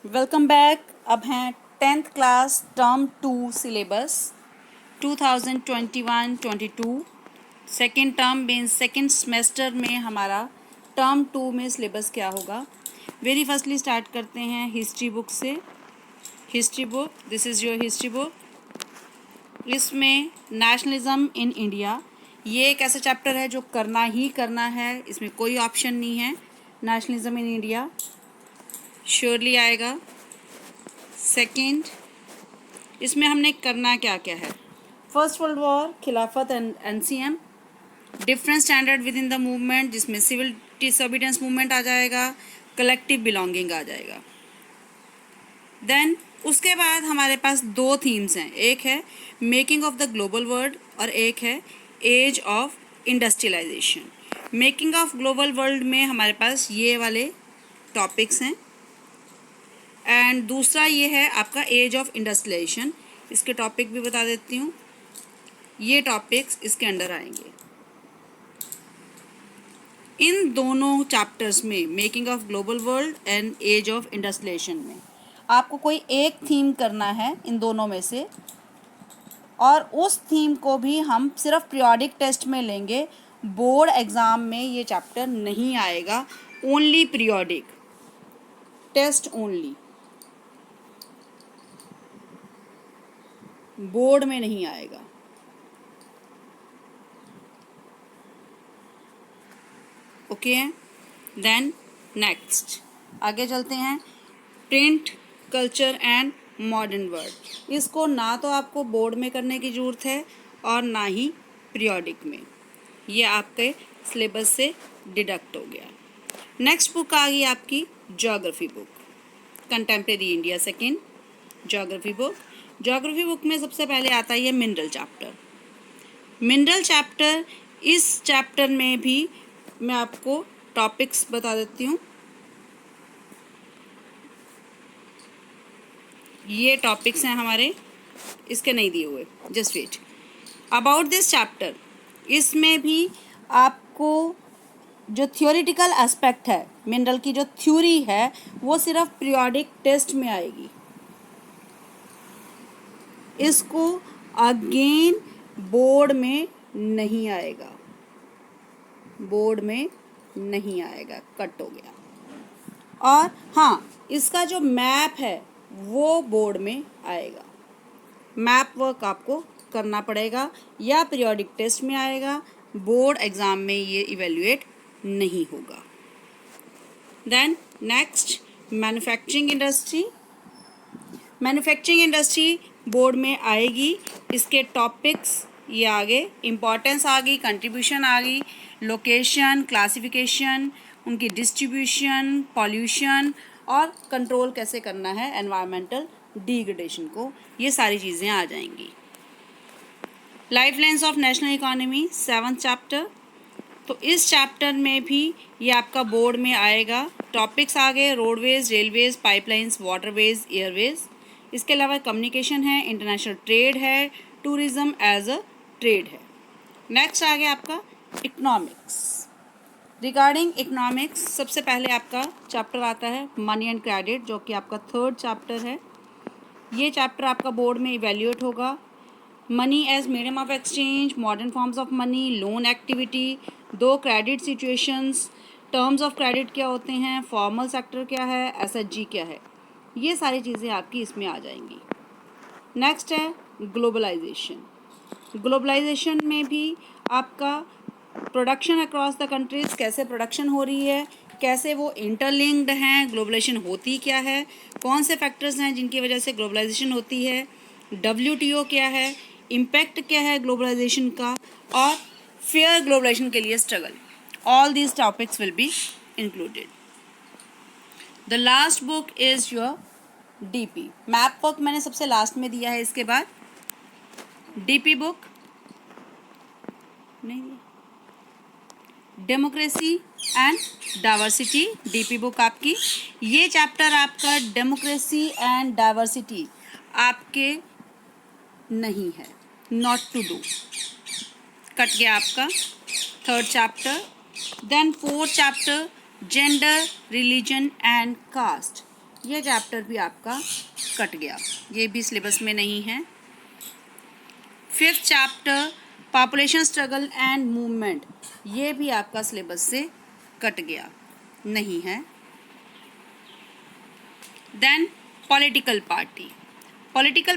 Welcome back. अब हैं 10th class term 2 syllabus 2021-22 second term mean second semester में हमारा टर्म 2 में सिलेबस क्या होगा। वेरी फर्स्टली स्टार्ट करते हैं हिस्ट्री बुक से। History book, this is your history book. इसमें नेशनलिज्म इन इंडिया, ये एक ऐसा चैप्टर है जो करना ही करना है, इसमें कोई ऑप्शन नहीं है। नेशनलिज्म इन इंडिया श्योरली आएगा। सेकंड, इसमें हमने करना क्या क्या है। फर्स्ट वर्ल्ड वॉर, खिलाफत and NCM, different standard with in the movement, जिसमें सिविल डिसोबीडियंस मूवमेंट आ जाएगा, कलेक्टिव बिलोंगिंग आ जाएगा। देन उसके बाद हमारे पास दो थीम्स हैं, एक है making of the global world और एक है age of industrialisation. Making of global world में हमारे पास ये वाले टॉपिक्स हैं एंड दूसरा ये है आपका एज ऑफ इंडस्ट्रियलाइजेशन। इसके टॉपिक भी बता देती हूँ, ये टॉपिक्स इसके अंडर आएंगे। इन दोनों चैप्टर्स में, making of global world and age of industrialization में, आपको कोई एक थीम करना है इन दोनों में से, और उस थीम को भी हम सिर्फ पीरियोडिक टेस्ट में लेंगे। बोर्ड एग्ज़ाम में ये चैप्टर नहीं आएगा, only periodic test only, board में नहीं आएगा। ओके, देन नेक्स्ट आगे चलते हैं। Print culture and modern world, इसको ना तो आपको बोर्ड में करने की ज़रूरत है और ना ही पीरियोडिक में, ये आपके सिलेबस से डिडक्ट हो गया। नेक्स्ट बुक आ गई आपकी geography book, contemporary India second geography book. Geography book में सबसे पहले आता है मिनरल चैप्टर। मिनरल चैप्टर, इस चैप्टर में भी मैं आपको टॉपिक्स बता देती हूँ। ये टॉपिक्स हैं हमारे, इसके नहीं दिए हुए, just wait. About this chapter, इसमें भी आपको जो थियोरिटिकल एस्पेक्ट है, मिनरल की जो थ्योरी है, वो सिर्फ पीरियोडिक टेस्ट में आएगी। इसको अगेन बोर्ड में नहीं आएगा, बोर्ड में नहीं आएगा, कट हो गया। और हाँ, इसका जो मैप है वो बोर्ड में आएगा। मैप वर्क आपको करना पड़ेगा, या पीरियोडिक टेस्ट में आएगा, बोर्ड एग्ज़ाम में ये इवेल्युएट नहीं होगा। Then next, manufacturing industry. Manufacturing industry board में आएगी। इसके टॉपिक्स ये आगे, इम्पोर्टेंस आ गई, कंट्रीब्यूशन आ गई, लोकेशन, क्लासिफिकेशन, उनकी डिस्ट्रीब्यूशन, पॉल्यूशन और कंट्रोल कैसे करना है एनवायरमेंटल डिग्रेडेशन को, ये सारी चीज़ें आ जाएंगी। Life lines of national economy 7th chapter, तो इस चैप्टर में भी ये आपका बोर्ड में आएगा। टॉपिक्स आ गए roadways, railways, pipelines, waterways, Airways. इसके अलावा कम्युनिकेशन है, इंटरनेशनल ट्रेड है, टूरिज्म एज अ ट्रेड है। नेक्स्ट आ गया आपका इकोनॉमिक्स। रिगार्डिंग इकोनॉमिक्स सबसे पहले आपका चैप्टर आता है मनी एंड क्रेडिट, जो कि आपका 3rd चैप्टर है। ये चैप्टर आपका बोर्ड में इवेल्युएट होगा। Money as medium of exchange, modern forms of money, loan activity, दो credit situations, terms of credit क्या होते हैं, फॉर्मल सेक्टर क्या है, एसएचजी क्या है, ये सारी चीज़ें आपकी इसमें आ जाएंगी। नेक्स्ट है ग्लोबलाइजेशन। ग्लोबलाइजेशन में भी आपका प्रोडक्शन अक्रॉस द कंट्रीज़, कैसे प्रोडक्शन हो रही है, कैसे वो इंटरलिंक्ड हैं, ग्लोबलाइजेशन होती क्या है, कौन से फैक्टर्स हैं जिनकी वजह से ग्लोबलाइजेशन होती है, WTO क्या है, इम्पैक्ट क्या है ग्लोबलाइजेशन का, और फेयर ग्लोबलाइजेशन के लिए struggle. All these topics will be included. The last book is your DP। Map work मैंने सबसे लास्ट में दिया है, इसके बाद DP बुक नहीं दिया। Democracy and diversity, DP book आपकी, ये चैप्टर आपका डेमोक्रेसी एंड डाइवर्सिटी आपके नहीं है, नॉट टू डू, कट गया आपका 3rd chapter. Then 4th chapter gender, religion and caste. यह चैप्टर भी आपका कट गया, ये भी सिलेबस में नहीं है। 5th chapter population struggle and movement, ये भी आपका सिलेबस से कट गया, नहीं है। देन पॉलिटिकल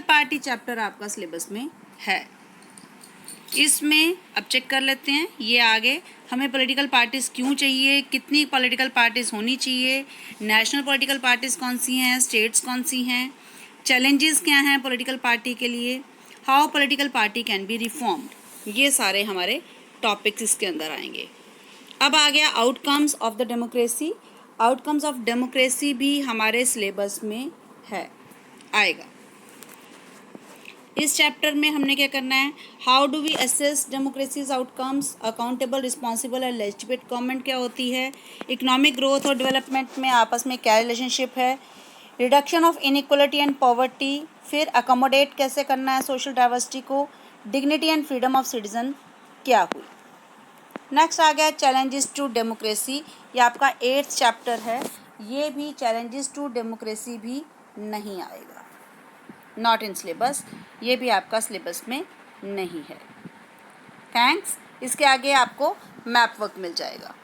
पार्टी चैप्टर आपका सिलेबस में है। इसमें अब चेक कर लेते हैं, ये आगे हमें पॉलिटिकल पार्टीज़ क्यों चाहिए, कितनी पॉलिटिकल पार्टीज़ होनी चाहिए, नेशनल पॉलिटिकल पार्टीज़ कौन सी हैं, स्टेट्स कौन सी हैं, चैलेंजेस क्या हैं पॉलिटिकल पार्टी के लिए, how political party can be reformed, ये सारे हमारे टॉपिक्स इसके अंदर आएंगे। अब आ गया outcomes of the democracy. Outcomes of democracy भी हमारे सिलेबस में है, आएगा। इस चैप्टर में हमने क्या करना है, how do we assess democracies outcomes, accountable, responsible और लेजिटिमेट गवर्नमेंट क्या होती है, इकोनॉमिक ग्रोथ और डेवलपमेंट में आपस में क्या रिलेशनशिप है, reduction of inequality and poverty, फिर अकोमोडेट कैसे करना है सोशल डाइवर्सिटी को, dignity and freedom of citizen क्या हुई। नेक्स्ट आ गया चैलेंजेस टू डेमोक्रेसी, ये आपका 8th चैप्टर है, ये भी चैलेंजेस टू डेमोक्रेसी भी नहीं आएगा, नॉट इन सिलेबस, ये भी आपका सिलेबस में नहीं है। थैंक्स। इसके आगे आपको मैप वर्क मिल जाएगा।